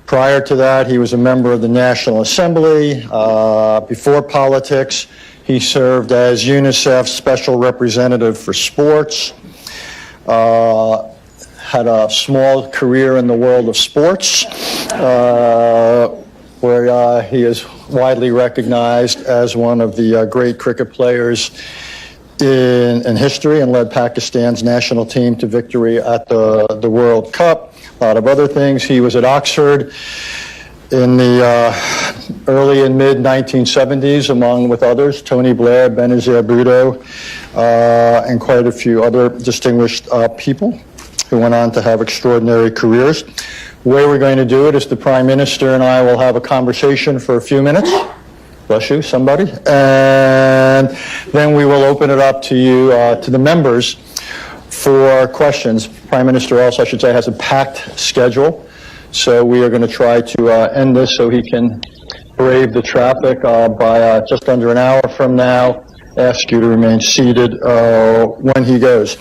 Prior to that, he was a member of the National Assembly. Before politics, he served as UNICEF's Special Representative for Sports. Had a small career in the world of sports, where he is widely recognized as one of the great cricket players in history, and led Pakistan's national team to victory at the World Cup. A lot of other things. He was at Oxford in the early and mid 1970s, along with others, Tony Blair, Benazir Bhutto, and quite a few other distinguished people who went on to have extraordinary careers. The way we're going to do it is the Prime Minister and I will have a conversation for a few minutes. Bless you, somebody. And then we will open it up to you, to the members, for questions. Prime Minister also, I should say, has a packed schedule. So we are going to try to end this so he can brave the traffic by just under an hour from now. Ask you to remain seated when he goes.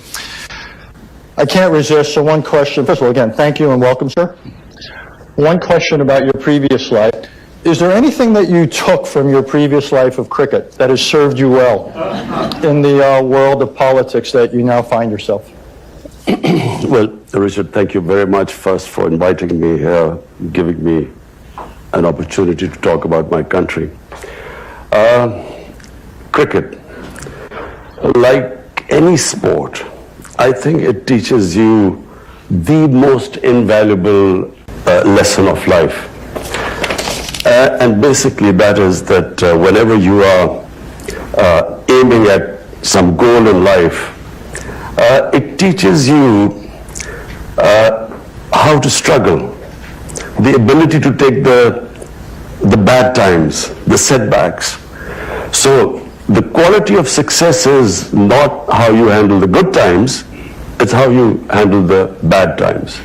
I can't resist, so one question. First of all, again, thank you and welcome, sir. One question about your previous life. Is there anything that you took from your previous life of cricket that has served you well in the world of politics that you now find yourself? Well, Richard, thank you very much first for inviting me here, giving me an opportunity to talk about my country. Cricket, like any sport, I think it teaches you the most invaluable lesson of life. And basically that is that whenever you are aiming at some goal in life, it teaches you how to struggle, the ability to take the bad times, the setbacks. So the quality of success is not how you handle the good times, it's how you handle the bad times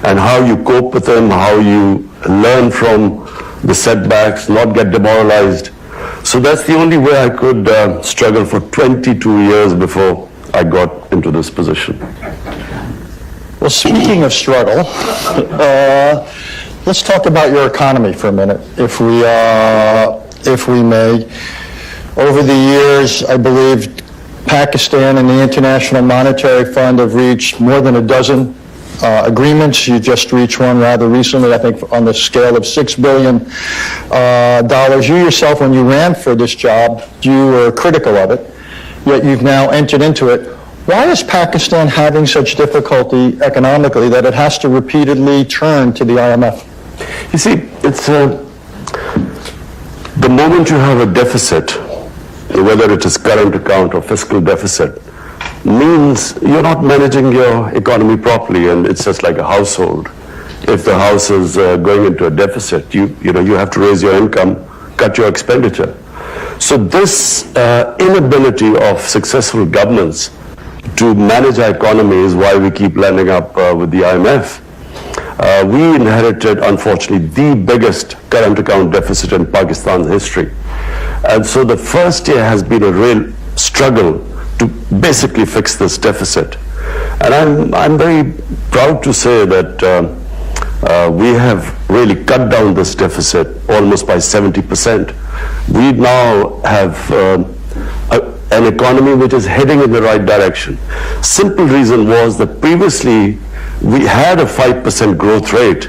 and how you cope with them, how you learn from the setbacks, not get demoralized. So that's the only way I could struggle for 22 years before I got into this position. Well, speaking of struggle, let's talk about your economy for a minute, if we may. Over the years, I believe Pakistan and the International Monetary Fund have reached more than a dozen agreements. You just reached one rather recently, I think on the scale of $6 billion. You yourself, when you ran for this job, you were critical of it, yet you've now entered into it. Why is Pakistan having such difficulty economically that it has to repeatedly turn to the IMF? You see, it's the moment you have a deficit, whether it is current account or fiscal deficit, means you're not managing your economy properly, and it's just like a household. If the house is going into a deficit, you have to raise your income, cut your expenditure. So this inability of successful governments to manage our economy is why we keep landing up with the IMF. We inherited, unfortunately, the biggest current account deficit in Pakistan's history. And so the first year has been a real struggle to basically fix this deficit. And I'm very proud to say that we have really cut down this deficit almost by 70%. We now have an economy which is heading in the right direction. Simple reason was that previously we had a 5% growth rate,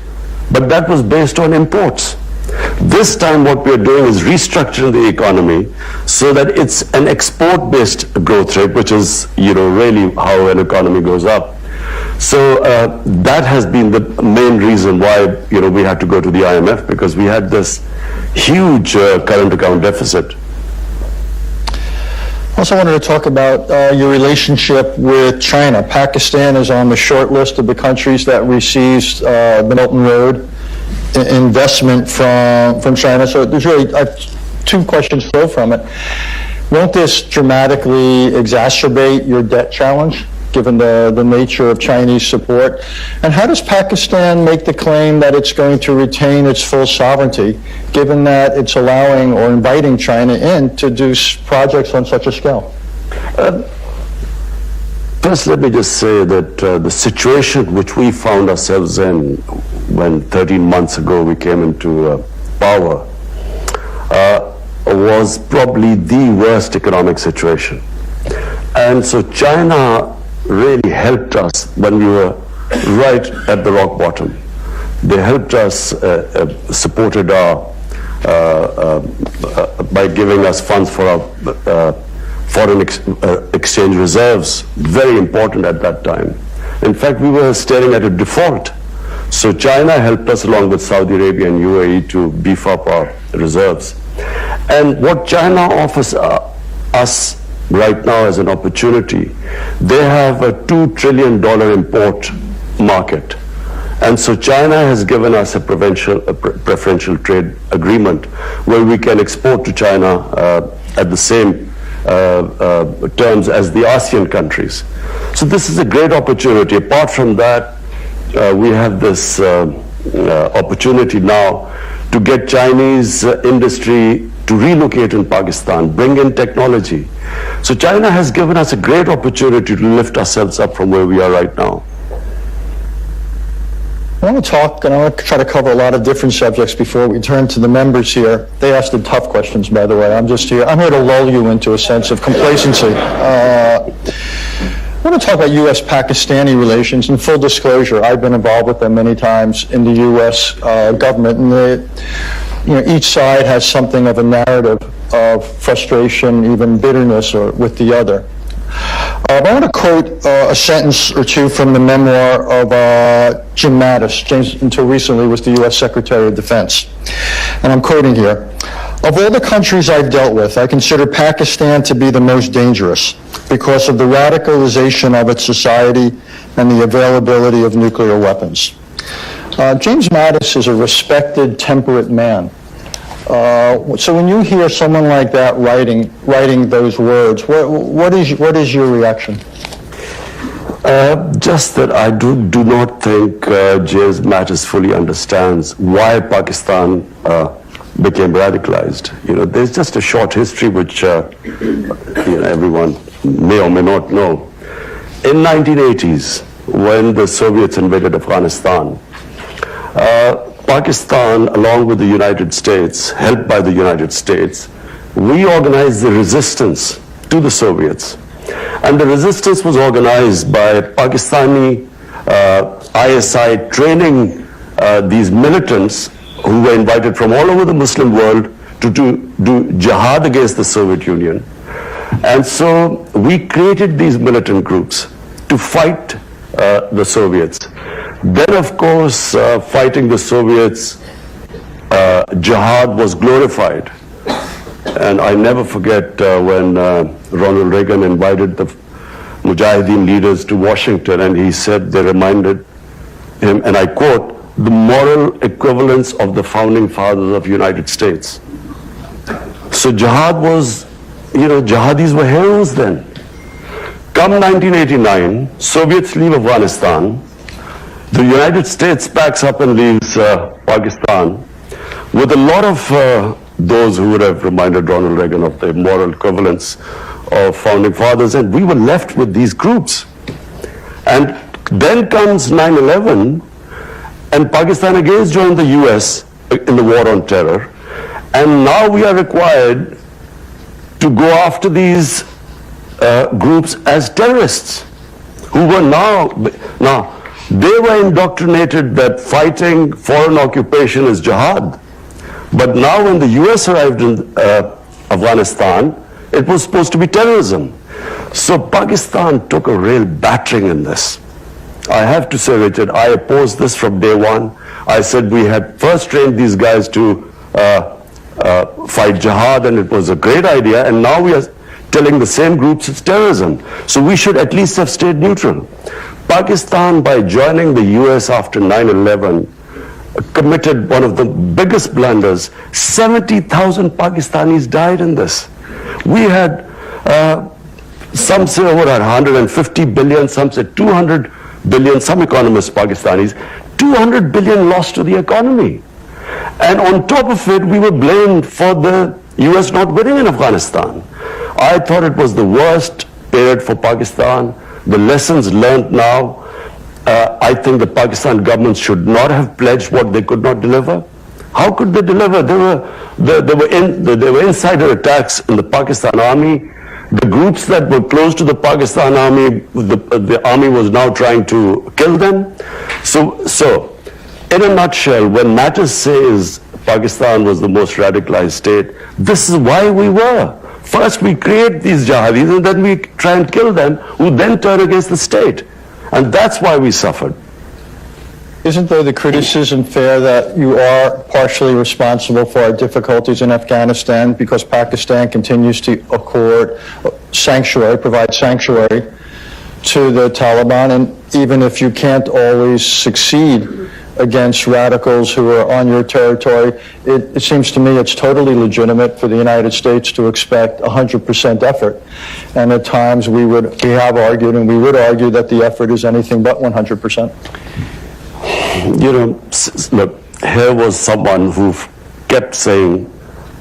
but that was based on imports. This time what we are doing is restructuring the economy so that it's an export-based growth rate, which is, really how an economy goes up. So that has been the main reason why, we had to go to the IMF, because we had this huge current account deficit. I also wanted to talk about your relationship with China. Pakistan is on the short list of the countries that receives the Belt and Road investment from China. So there's really two questions flow from it. Won't this dramatically exacerbate your debt challenge, given the nature of Chinese support? And how does Pakistan make the claim that it's going to retain its full sovereignty, given that it's allowing or inviting China in to do projects on such a scale? First, let me just say that the situation which we found ourselves in when 13 months ago we came into power, was probably the worst economic situation. And so China really helped us when we were right at the rock bottom. They helped us, supported our, by giving us funds for our foreign exchange reserves, very important at that time. In fact, we were staring at a default. So China helped us along with Saudi Arabia and UAE to beef up our reserves. And what China offers us right now as an opportunity, they have a $2 trillion import market. And so China has given us a preferential trade agreement where we can export to China at the same terms as the ASEAN countries. So this is a great opportunity. Apart from that, we have this opportunity now to get Chinese industry to relocate in Pakistan, bring in technology. So China has given us a great opportunity to lift ourselves up from where we are right now. I want to talk, and I want to try to cover a lot of different subjects before we turn to the members here. They asked the tough questions, by the way. I'm here to lull you into a sense of complacency. I want to talk about U.S.-Pakistani relations. In full disclosure, I've been involved with them many times in the U.S. Government, and each side has something of a narrative of frustration, even bitterness, with the other. I want to quote a sentence or two from the memoir of Jim Mattis. James, until recently, was the U.S. Secretary of Defense. And I'm quoting here. Of all the countries I've dealt with, I consider Pakistan to be the most dangerous because of the radicalization of its society and the availability of nuclear weapons. James Mattis is a respected, temperate man. So when you hear someone like that writing those words, what is your reaction? Just that I do not think James Mattis fully understands why Pakistan became radicalized. There's just a short history which everyone may or may not know. In 1980s, when the Soviets invaded Afghanistan, Pakistan, along with the United States, helped by the United States, we organized the resistance to the Soviets. And the resistance was organized by Pakistani ISI training these militants who were invited from all over the Muslim world to do jihad against the Soviet Union. And so we created these militant groups to fight the Soviets. Then, of course, fighting the Soviets, jihad was glorified. And I never forget when Ronald Reagan invited the Mujahideen leaders to Washington, and he said they reminded him, and I quote, the moral equivalence of the founding fathers of the United States. So jihad was, jihadis were heroes then. Come 1989, Soviets leave Afghanistan. The United States packs up and leaves Pakistan with a lot of those who would have reminded Ronald Reagan of the moral equivalence of founding fathers, and we were left with these groups. And then comes 9/11, and Pakistan again joined the US in the war on terror, and now we are required to go after these groups as terrorists, who were now they were indoctrinated that fighting foreign occupation is jihad. But now when the US arrived in Afghanistan, it was supposed to be terrorism. So Pakistan took a real battering in this. I have to say, Richard, I opposed this from day one. I said we had first trained these guys to fight jihad, and it was a great idea, and now we are telling the same groups it's terrorism. So we should at least have stayed neutral. Pakistan, by joining the US after 9/11, committed one of the biggest blunders. 70,000 Pakistanis died in this. We had, some say over 150 billion, some say 200 billion, some economists, Pakistanis, 200 billion lost to the economy. And on top of it, we were blamed for the US not winning in Afghanistan. I thought it was the worst period for Pakistan. The lessons learned now, I think the Pakistan government should not have pledged what they could not deliver. How could they deliver? There were insider attacks in the Pakistan army. The groups that were close to the Pakistan army, the army was now trying to kill them. So, in a nutshell, when Matters says Pakistan was the most radicalized state, this is why we were. First we create these jihadis and then we try and kill them, who then turn against the state. And that's why we suffered. Isn't there the criticism fair that you are partially responsible for our difficulties in Afghanistan because Pakistan continues to accord sanctuary, provide sanctuary to the Taliban, and even if you can't always succeed against radicals who are on your territory, it seems to me it's totally legitimate for the United States to expect 100% effort. And at times we have argued and we would argue that the effort is anything but 100%. Look, here was someone who kept saying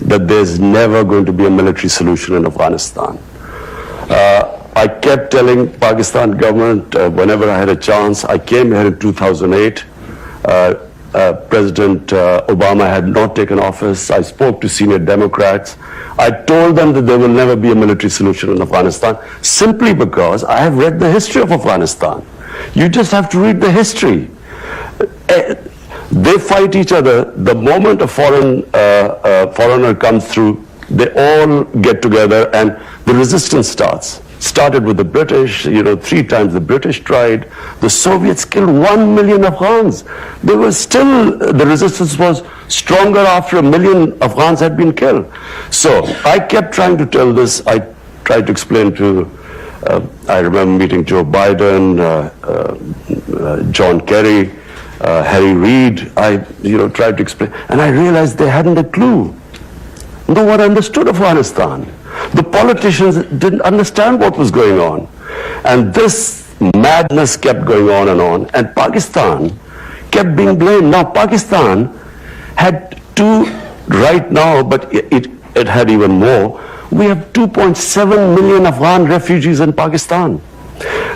that there's never going to be a military solution in Afghanistan. I kept telling Pakistan government whenever I had a chance. I came here in 2008. President Obama had not taken office. I spoke to senior Democrats. I told them that there will never be a military solution in Afghanistan, simply because I have read the history of Afghanistan. You just have to read the history. They fight each other. The moment a foreigner comes through, they all get together and the resistance started with the British. 3 times the British tried. The Soviets killed 1 million Afghans. They were still, the resistance was stronger after 1 million Afghans had been killed. So I kept trying to tell this. I tried to explain to, I remember meeting Joe Biden, John Kerry, Harry Reid. I tried to explain, and I realized they hadn't a clue. No one understood Afghanistan. The politicians didn't understand what was going on. And this madness kept going on, and Pakistan kept being blamed. Now, Pakistan had 2 right now, but it had even more. We have 2.7 million Afghan refugees in Pakistan.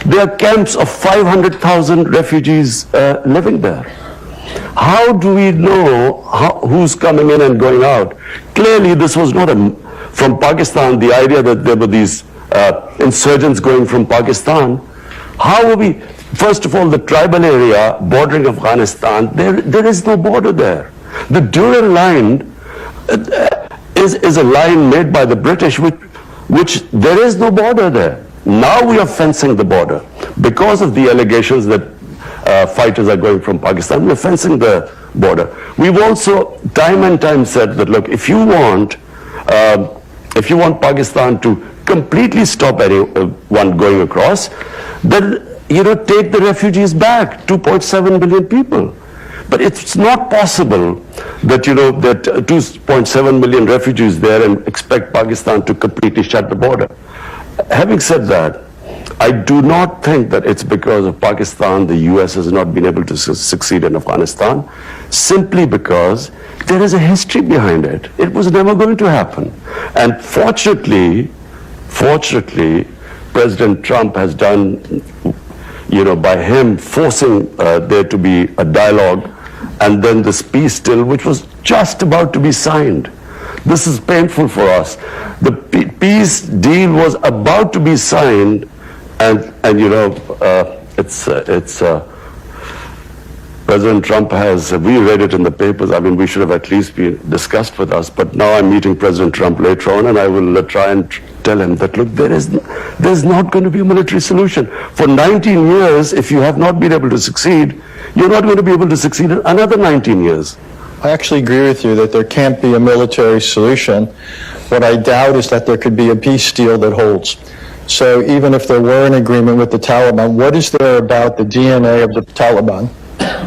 There are camps of 500,000 refugees living there. How do we know who's coming in and going out? Clearly, this was not from Pakistan, the idea that there were these insurgents going from Pakistan. How are we? First of all, the tribal area bordering Afghanistan, there is no border there. The Durand line is a line made by the British, which there is no border there. Now we are fencing the border. Because of the allegations that fighters are going from Pakistan, we're fencing the border. We've also time and time said that, look, if you want Pakistan to completely stop anyone going across, then take the refugees back, 2.7 million people. But it's not possible that that 2.7 million refugees there and expect Pakistan to completely shut the border. Having said that, I do not think that it's because of Pakistan the US has not been able to succeed in Afghanistan, simply because there is a history behind it. It was never going to happen. And fortunately, President Trump has done, by him forcing there to be a dialogue, and then this peace deal, which was just about to be signed. This is painful for us. The peace deal was about to be signed, and President Trump we read it in the papers. I mean, we should have at least been discussed with us. But now I'm meeting President Trump later on, and I will try and tell him that, look, there's not going to be a military solution. For 19 years, if you have not been able to succeed, you're not going to be able to succeed in another 19 years. I actually agree with you that there can't be a military solution. What I doubt is that there could be a peace deal that holds. So even if there were an agreement with the Taliban, what is there about the DNA of the Taliban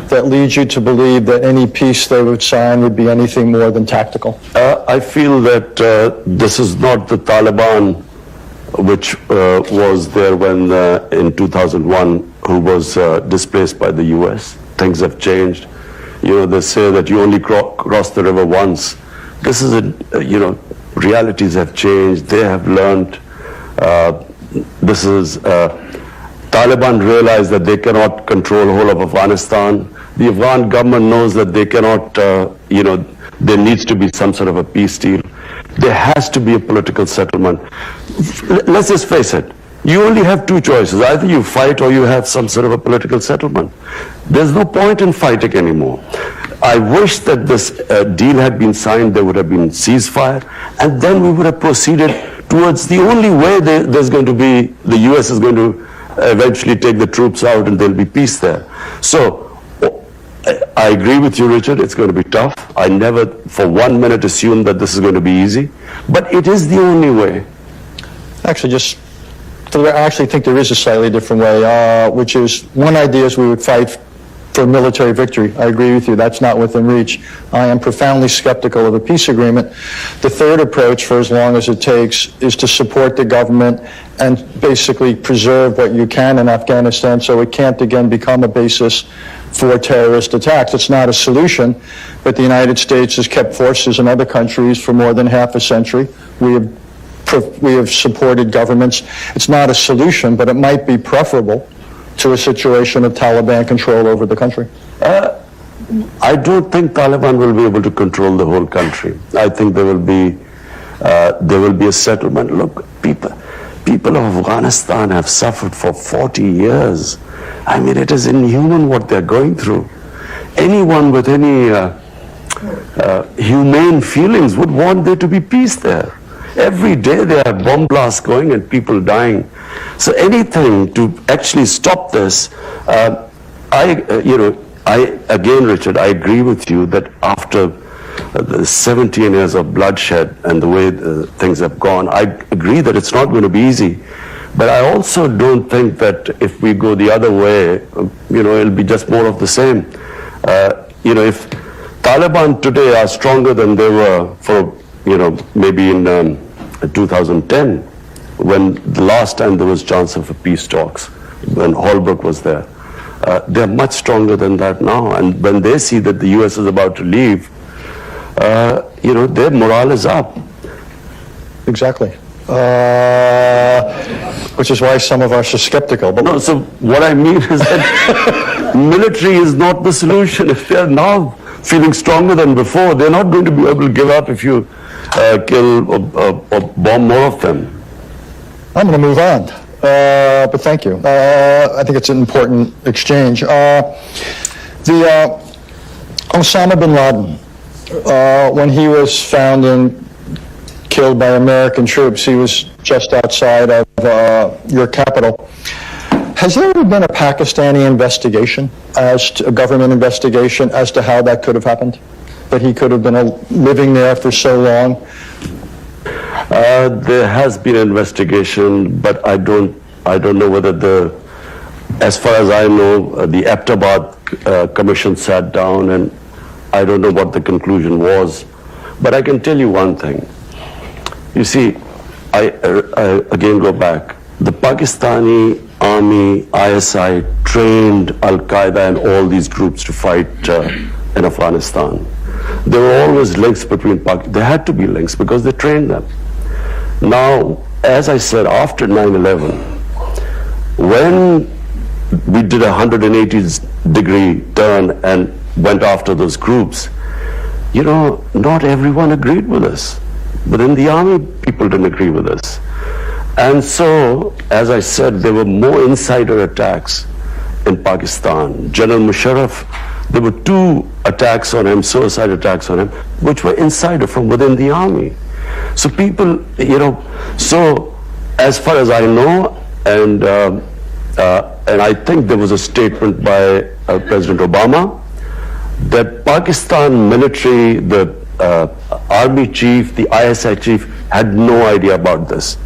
that leads you to believe that any peace they would sign would be anything more than tactical? I feel that this is not the Taliban which was there when in 2001, who was displaced by the US. Things have changed. They say that you only cross the river once. This is realities have changed. They have learned. Taliban realize that they cannot control the whole of Afghanistan. The Afghan government knows that they cannot, there needs to be some sort of a peace deal. There has to be a political settlement. Let's just face it. You only have two choices. Either you fight or you have some sort of a political settlement. There's no point in fighting anymore. I wish that this deal had been signed, there would have been ceasefire, and then we would have proceeded towards the only way there's going to be, the US is going to eventually take the troops out and there'll be peace there. So, I agree with you, Richard, it's going to be tough. I never for 1 minute assumed that this is going to be easy, but it is the only way. Actually, I actually think there is a slightly different way, which is, one idea is we would fight for military victory. I agree with you, that's not within reach. I am profoundly skeptical of a peace agreement. The third approach, for as long as it takes, is to support the government and basically preserve what you can in Afghanistan so it can't again become a basis for terrorist attacks. It's not a solution, but the United States has kept forces in other countries for more than half a century. We have supported governments. It's not a solution, but it might be preferable to a situation of Taliban control over the country. I don't think Taliban will be able to control the whole country. I think there will be a settlement. Look, people of Afghanistan have suffered for 40 years. I mean, it is inhuman what they're going through. Anyone with any humane feelings would want there to be peace there. Every day there are bomb blasts going and people dying. So anything to actually stop this, again, Richard, I agree with you that after the 17 years of bloodshed and the way things have gone, I agree that it's not going to be easy. But I also don't think that if we go the other way, it'll be just more of the same. If Taliban today are stronger than they were for, maybe in 2010, when the last time there was chance of a peace talks, when Holbrooke was there, they're much stronger than that now. And when they see that the US is about to leave, their morale is up. Exactly. Which is why some of us are skeptical. But no, so what I mean is that military is not the solution. If they're now feeling stronger than before, they're not going to be able to give up if you kill or bomb more of them. I'm going to move on, but thank you. I think it's an important exchange. Osama bin Laden, when he was found and killed by American troops, he was just outside of your capital. Has there ever been a Pakistani investigation, a government investigation, as to how that could have happened? That he could have been living there for so long? There has been an investigation, but I don't know whether as far as I know, the Abbottabad commission sat down, and I don't know what the conclusion was. But I can tell you one thing. You see, I again go back. The Pakistani army, ISI, trained Al-Qaeda and all these groups to fight in Afghanistan. There were always links between there had to be links because they trained them. Now, as I said, after 9/11, when we did a 180-degree turn and went after those groups, not everyone agreed with us. But in the army, people didn't agree with us. And so, as I said, there were more insider attacks in Pakistan. General Musharraf, there were 2 attacks on him, suicide attacks on him, which were insider from within the army. So people, so as far as I know, and I think there was a statement by President Obama that Pakistan military, the army chief, the ISI chief had no idea about this.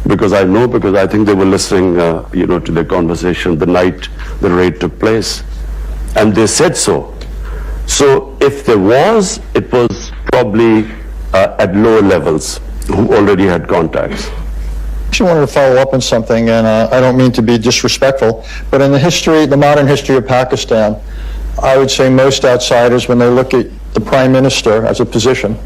Because I think they were listening, to the conversation the night the raid took place. And they said so. So if there was, it was probably at lower levels who already had contacts. I actually wanted to follow up on something, and I don't mean to be disrespectful, but in the modern history of Pakistan, I would say most outsiders, when they look at the prime minister as a position,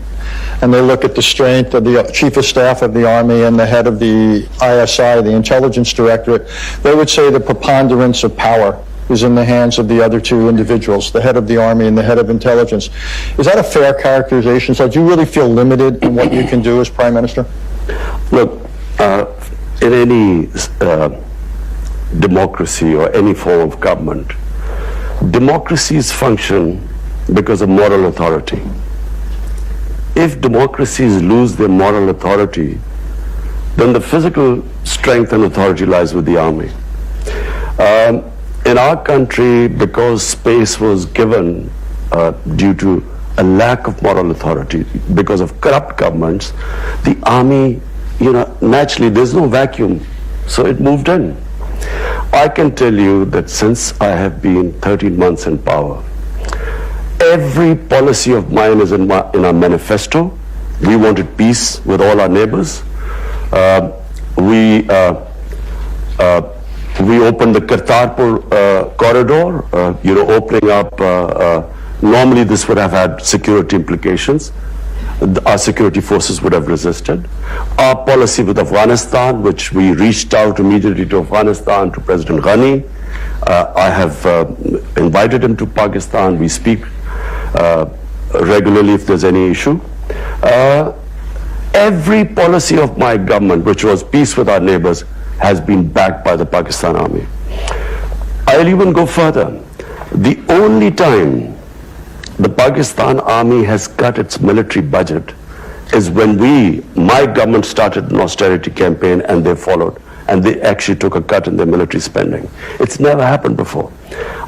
and they look at the strength of the Chief of Staff of the Army and the head of the ISI, the Intelligence Directorate, they would say the preponderance of power is in the hands of the other two individuals, the head of the Army and the head of Intelligence. Is that a fair characterization? So do you really feel limited in what you can do as Prime Minister? Look, in any democracy or any form of government, democracies function because of moral authority. If democracies lose their moral authority, then the physical strength and authority lies with the army. In our country, because space was given due to a lack of moral authority, because of corrupt governments, the army, naturally there's no vacuum, so it moved in. I can tell you that since I have been 13 months in power, every policy of mine is in our manifesto. We wanted peace with all our neighbors. We opened the Kartarpur corridor, opening up. Normally this would have had security implications. Our security forces would have resisted. Our policy with Afghanistan, which we reached out immediately to Afghanistan, to President Ghani. I have invited him to Pakistan. We speak regularly if there's any issue. Every policy of my government, which was peace with our neighbors, has been backed by the Pakistan Army. I'll even go further. The only time the Pakistan Army has cut its military budget is when my government started an austerity campaign and they followed, and they actually took a cut in their military spending. It's never happened before.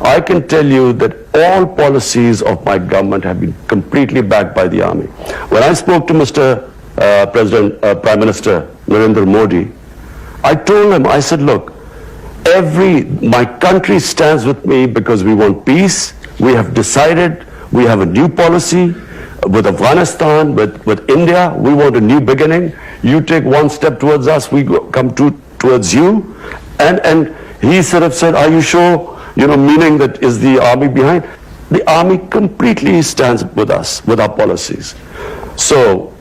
I can tell you that all policies of my government have been completely backed by the army. When I spoke to Mr. Prime Minister Narendra Modi, I told him, I said, look, my country stands with me because we want peace. We have decided, we have a new policy with Afghanistan, with India. We want a new beginning. You take one step towards us, we come towards you. And he sort of said, are you sure? Meaning that is the army behind? The army completely stands with us, with our policies. So,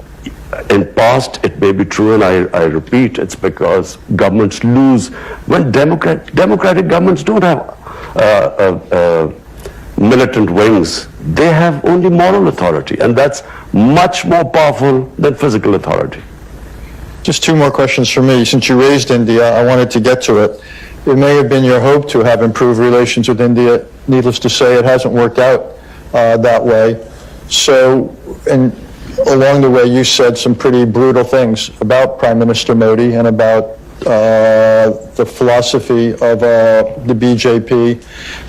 in past, it may be true, and I repeat, it's because governments lose. When democratic governments don't have militant wings, they have only moral authority, and that's much more powerful than physical authority. Just two more questions for me. Since you raised India, I wanted to get to it. It may have been your hope to have improved relations with India. Needless to say, it hasn't worked out that way. So, and along the way, you said some pretty brutal things about Prime Minister Modi and about the philosophy of the BJP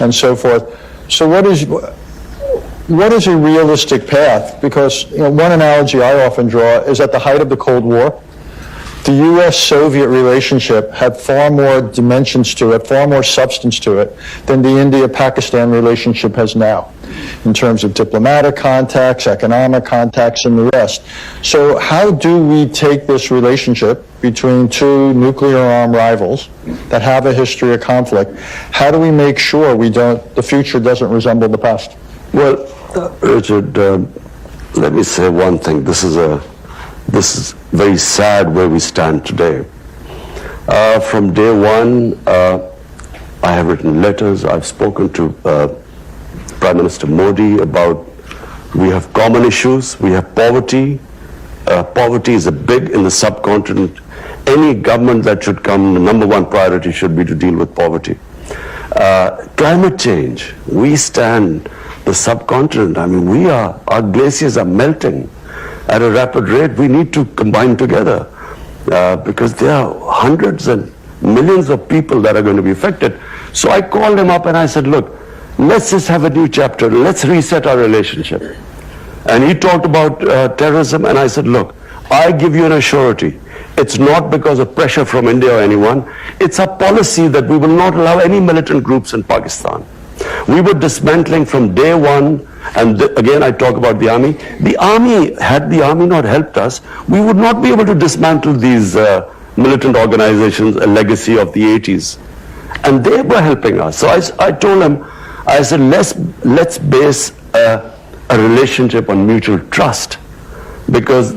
and so forth. So what is a realistic path? Because one analogy I often draw is at the height of the Cold War, the U.S.-Soviet relationship had far more dimensions to it, far more substance to it than the India-Pakistan relationship has now, in terms of diplomatic contacts, economic contacts, and the rest. So how do we take this relationship between two nuclear-armed rivals that have a history of conflict? How do we make sure the future doesn't resemble the past? Well, Richard, let me say one thing. This is very sad where we stand today. From day one, I have written letters. I've spoken to Prime Minister Modi about we have common issues. We have poverty. Poverty is big in the subcontinent. Any government that should come, the number one priority should be to deal with poverty. Climate change. We stand the subcontinent. I mean, our glaciers are melting at a rapid rate. We need to combine together because there are hundreds and millions of people that are going to be affected. So I called him up and I said, look, let's just have a new chapter. Let's reset our relationship. And he talked about terrorism, and I said, look, I give you an assurity. It's not because of pressure from India or anyone. It's a policy that we will not allow any militant groups in Pakistan. We were dismantling from day one, and again I talk about the army. Had the army not helped us, we would not be able to dismantle these militant organizations, a legacy of the 80s. And they were helping us. So I told him, I said, let's base a relationship on mutual trust. because,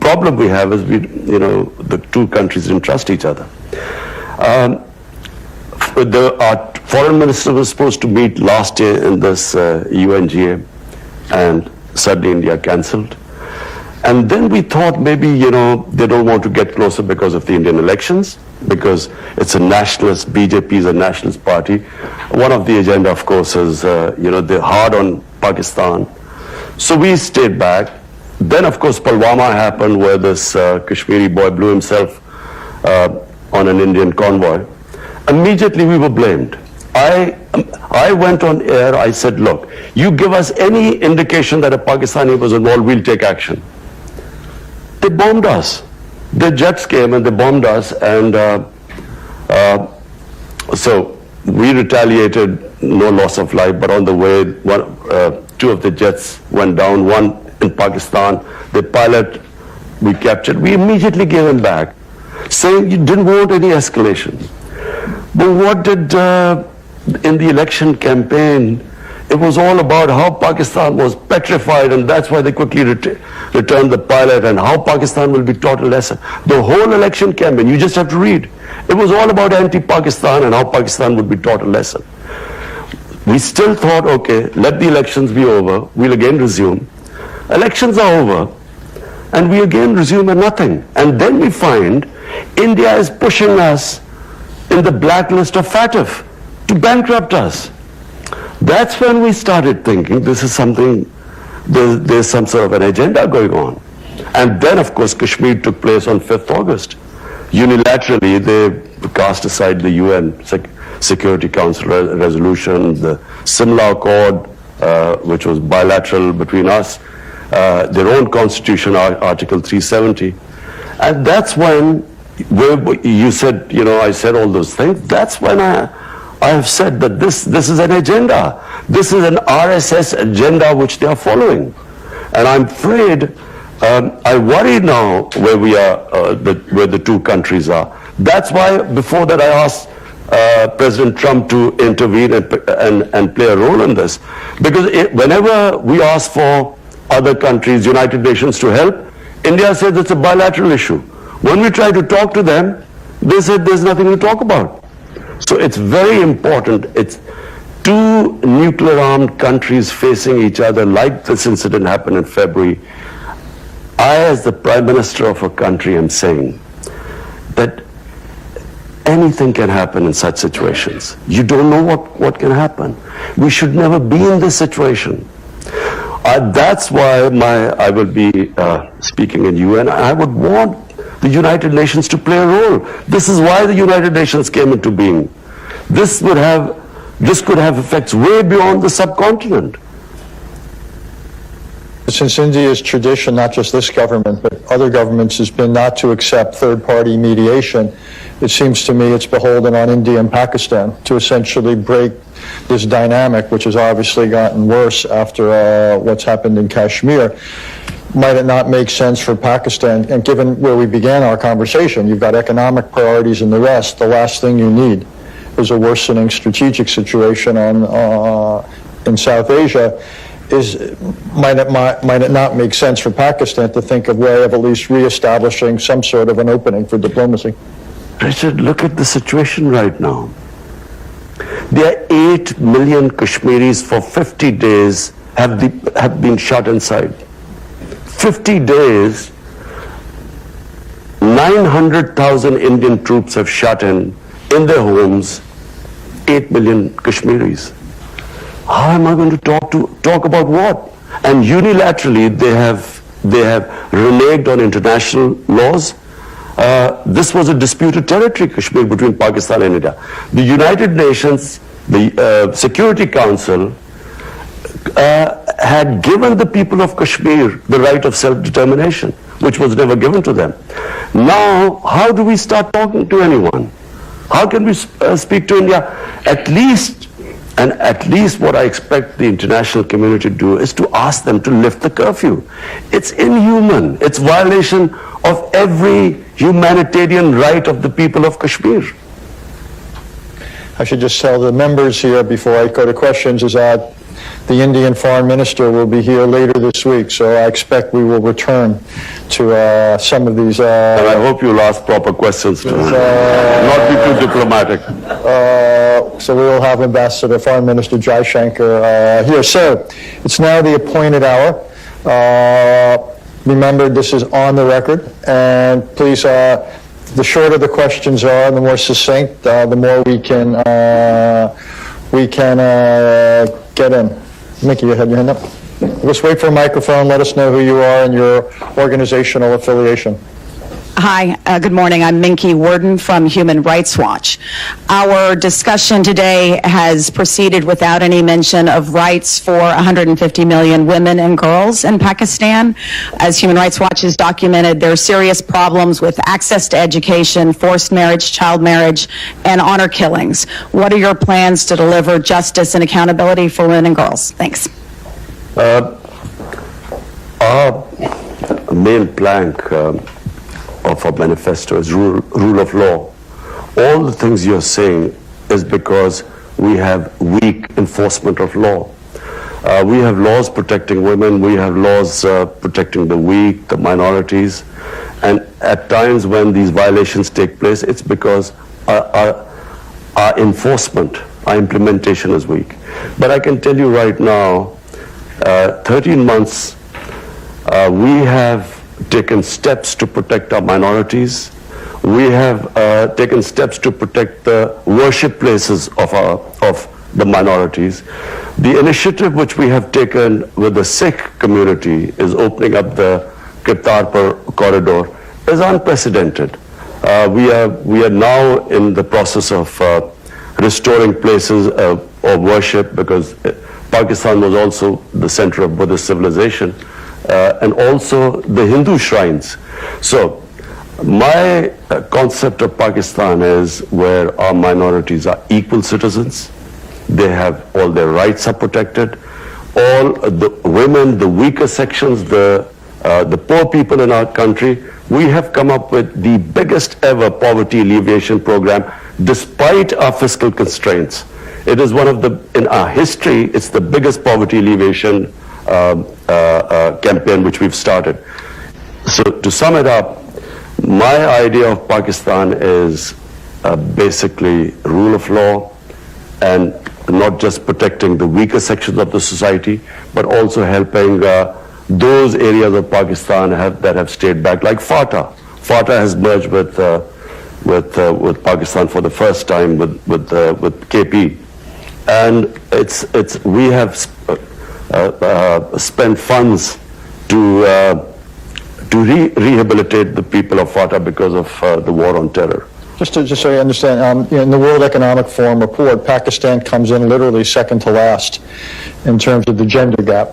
problem we have is the two countries didn't trust each other. Our foreign minister was supposed to meet last year in this UNGA, and suddenly India cancelled. And then we thought maybe, they don't want to get closer because of the Indian elections, because it's a nationalist, BJP is a nationalist party. One of the agenda, of course, is, they're hard on Pakistan. So we stayed back. Then, of course, Pulwama happened, where this Kashmiri boy blew himself on an Indian convoy. Immediately we were blamed. I went on air, I said, look, you give us any indication that a Pakistani was involved, we'll take action. They bombed us. The jets came and they bombed us, and so we retaliated, no loss of life, but on the way, two of the jets went down, one in Pakistan. The pilot we captured, we immediately gave him back, saying you didn't want any escalation. But what did, in the election campaign, it was all about how Pakistan was petrified, and that's why they quickly returned the pilot, and how Pakistan will be taught a lesson. The whole election campaign, you just have to read. It was all about anti-Pakistan and how Pakistan would be taught a lesson. We still thought, okay, let the elections be over, we'll again resume. Elections are over, and we again resume at nothing. And then we find India is pushing us in the blacklist of FATF to bankrupt us. That's when we started thinking this is something, there's some sort of an agenda going on. And then, of course, Kashmir took place on 5th August. Unilaterally, they cast aside the UN Security Council resolution, the Simla Accord, which was bilateral between us, their own constitution, Article 370. And that's when, you said, I said all those things, that's when I have said that this is an agenda. This is an RSS agenda which they are following. And I'm afraid, I worry now where we are, where the two countries are. That's why before that I asked President Trump to intervene and play a role in this. Because whenever we ask for other countries, United Nations to help, India says it's a bilateral issue. When we try to talk to them, they said there's nothing to talk about. So it's very important. It's two nuclear-armed countries facing each other, like this incident happened in February. I, as the Prime Minister of a country, am saying that anything can happen in such situations. You don't know what can happen. We should never be in this situation. That's why I will be speaking in UN. I would want the United Nations to play a role. This is why the United Nations came into being. This could have effects way beyond the subcontinent. Since India's tradition, not just this government, but other governments, has been not to accept third-party mediation, it seems to me it's beholden on India and Pakistan to essentially break this dynamic, which has obviously gotten worse after what's happened in Kashmir. Might it not make sense for Pakistan, and given where we began our conversation, you've got economic priorities and the rest, the last thing you need is a worsening strategic situation in South Asia. Might it not make sense for Pakistan to think of a way of at least reestablishing some sort of an opening for diplomacy? Richard, look at the situation right now. There are 8 million Kashmiris for 50 days have been shut inside. 50 days, 900,000 Indian troops have shut in their homes, 8 million Kashmiris. How am I going to talk about what? And unilaterally they have reneged on international laws. This was a disputed territory, Kashmir, between Pakistan and India. The United Nations, the Security Council, had given the people of Kashmir the right of self-determination, which was never given to them. Now, how do we start talking to anyone? How can we speak to India? At least what I expect the international community to do is to ask them to lift the curfew. It's inhuman. It's violation of every humanitarian right of the people of Kashmir. I should just tell the members here before I go to questions is that the Indian Foreign Minister will be here later this week, so I expect we will return to some of these. And I hope you'll ask proper questions to him. Not be too diplomatic. So we will have Ambassador Foreign Minister Jaishankar here. So it's now the appointed hour. Remember, this is on the record, and please, the shorter the questions are, the more succinct, the more we can get in. Mickey, you had your hand up. Just wait for a microphone. Let us know who you are and your organizational affiliation. Hi, good morning. I'm Minky Worden from Human Rights Watch. Our discussion today has proceeded without any mention of rights for 150 million women and girls in Pakistan. As Human Rights Watch has documented, there are serious problems with access to education, forced marriage, child marriage, and honor killings. What are your plans to deliver justice and accountability for women and girls? Thanks. Our main plank of our manifesto is rule of law. All the things you're saying is because we have weak enforcement of law. We have laws protecting women, we have laws protecting the weak, the minorities, and at times when these violations take place, it's because our enforcement, our implementation is weak. But I can tell you right now, 13 months, we have taken steps to protect our minorities. We have taken steps to protect the worship places of the minorities. The initiative which we have taken with the Sikh community is opening up the Kartarpur corridor is unprecedented. We are now in the process of restoring places of worship, because Pakistan was also the center of Buddhist civilization. And also the Hindu shrines. So my concept of Pakistan is where our minorities are equal citizens. They have all their rights are protected. All the women, the weaker sections, the poor people in our country, we have come up with the biggest ever poverty alleviation program despite our fiscal constraints. It is one of the, in our history, it's the biggest poverty alleviation campaign which we've started. So to sum it up, my idea of Pakistan is basically rule of law, and not just protecting the weaker sections of the society, but also helping those areas of Pakistan that have stayed back, like FATA. FATA has merged with Pakistan for the first time with KP, and we have spend funds to rehabilitate the people of FATA because of the war on terror. Just so you understand, in the World Economic Forum report, Pakistan comes in literally second to last in terms of the gender gap.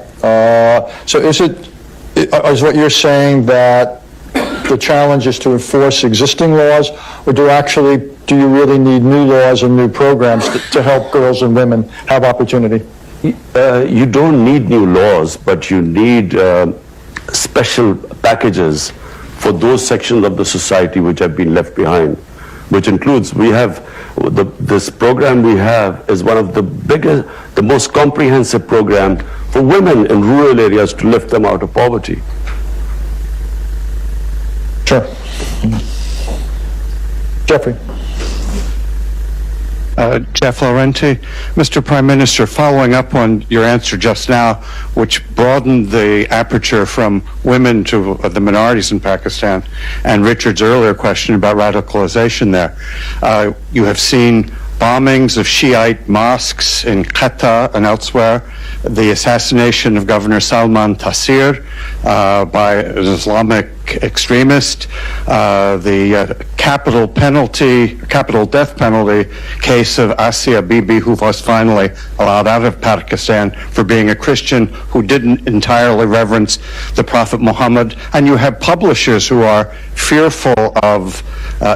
So is what you're saying that the challenge is to enforce existing laws, or do you really need new laws and new programs to help girls and women have opportunity? You don't need new laws, but you need special packages for those sections of the society which have been left behind, which includes, this program we have is one of the biggest, the most comprehensive program for women in rural areas to lift them out of poverty. Sure. Jeffrey. Jeff Laurenti. Mr. Prime Minister, following up on your answer just now, which broadened the aperture from women to the minorities in Pakistan, and Richard's earlier question about radicalization there, you have seen bombings of Shiite mosques in Quetta and elsewhere, the assassination of Governor Salman Taseer by an Islamic extremist, the capital death penalty case of Asia Bibi, who was finally allowed out of Pakistan for being a Christian who didn't entirely reverence the Prophet Muhammad, and you have publishers who are fearful of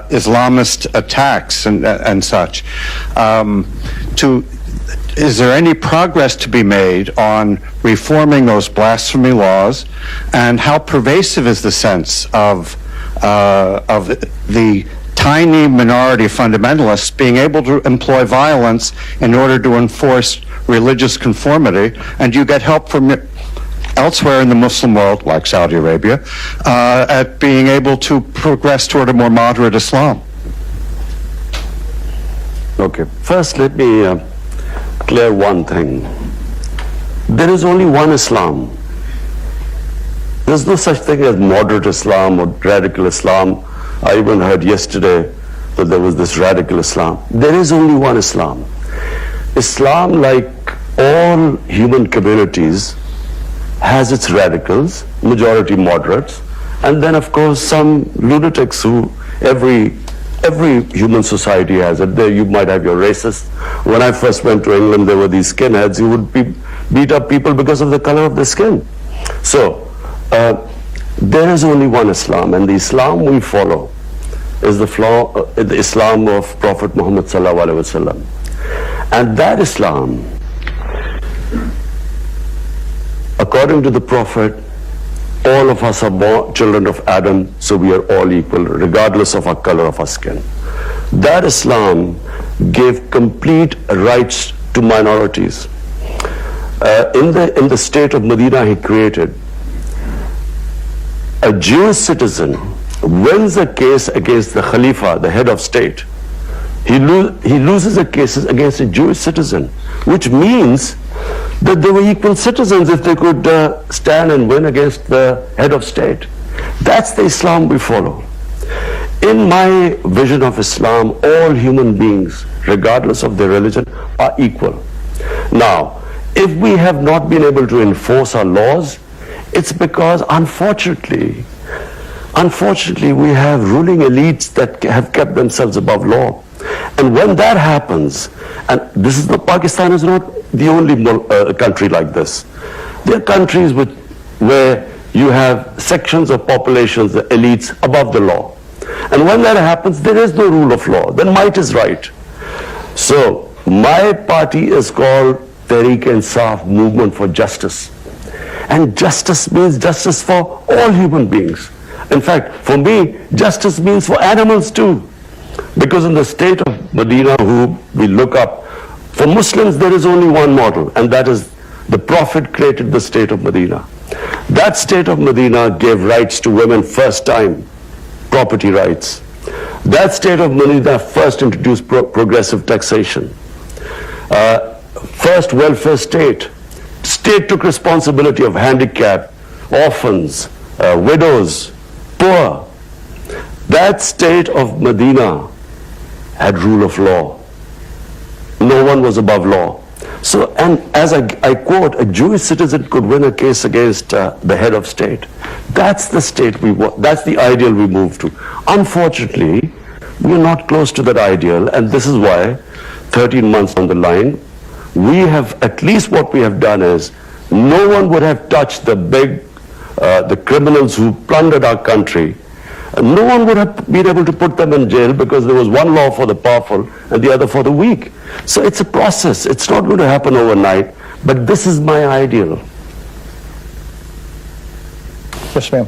Islamist attacks and such. Is there any progress to be made on reforming those blasphemy laws, and how pervasive is the sense of the tiny minority of fundamentalists being able to employ violence in order to enforce religious conformity, and you get help from elsewhere in the Muslim world, like Saudi Arabia, at being able to progress toward a more moderate Islam. Okay, first let me clear one thing. There is only one Islam. There's no such thing as moderate Islam or radical Islam. I even heard yesterday that there was this radical Islam. There is only one Islam. Islam, like all human communities, has its radicals, majority moderates, and then of course some lunatics who every human society has it. There you might have your racists. When I first went to England, there were these skinheads who would beat up people because of the color of their skin. So there is only one Islam, and the Islam we follow is the Islam of Prophet Muhammad sallallahu alaihi wasallam. And that Islam, according to the Prophet, all of us are born children of Adam, so we are all equal, regardless of our color of our skin. That Islam gave complete rights to minorities. In the state of Medina he created, a Jewish citizen wins a case against the Khalifa, the head of state. He loses the cases against a Jewish citizen, which means that they were equal citizens if they could stand and win against the head of state. That's the Islam we follow. In my vision of Islam, all human beings, regardless of their religion, are equal. Now, if we have not been able to enforce our laws, it's because unfortunately we have ruling elites that have kept themselves above law. And when that happens, and Pakistan is not the only country like this. There are countries where you have sections of populations, the elites, above the law. And when that happens, there is no rule of law. Then might is right. So my party is called Tehreek-e-Insaf, Movement for Justice. And justice means justice for all human beings. In fact, for me, justice means for animals too. Because in the state of Medina, who we look up, for Muslims there is only one model, and that is the Prophet created the state of Medina. That state of Medina gave rights to women first time, property rights. That state of Medina first introduced progressive taxation. First welfare state. State took responsibility of handicapped, orphans, widows, poor. That state of Medina had rule of law. No one was above law. So, and as I quote, a Jewish citizen could win a case against the head of state. That's the state we want. That's the ideal we move to. Unfortunately, we're not close to that ideal, and this is why 13 months down the line, we have, at least what we have done is, no one would have touched the criminals who plundered our country. No one would have been able to put them in jail because there was one law for the powerful and the other for the weak. So it's a process. It's not going to happen overnight, but this is my ideal. Yes, ma'am.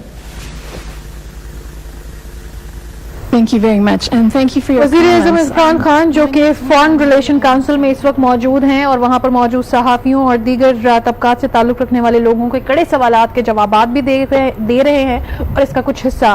Thank you very much and thank you for your वज़ीर-ए-आज़म इमरान खान जो कि foreign relation council में इस वक्त मौजूद हैं और वहां पर मौजूद सहाफ़ियों और दीगर तबकात से ताल्लुक़ रखने वाले लोगों के कड़े सवालात के जवाबात भी दे रहे हैं और इसका कुछ हिस्सा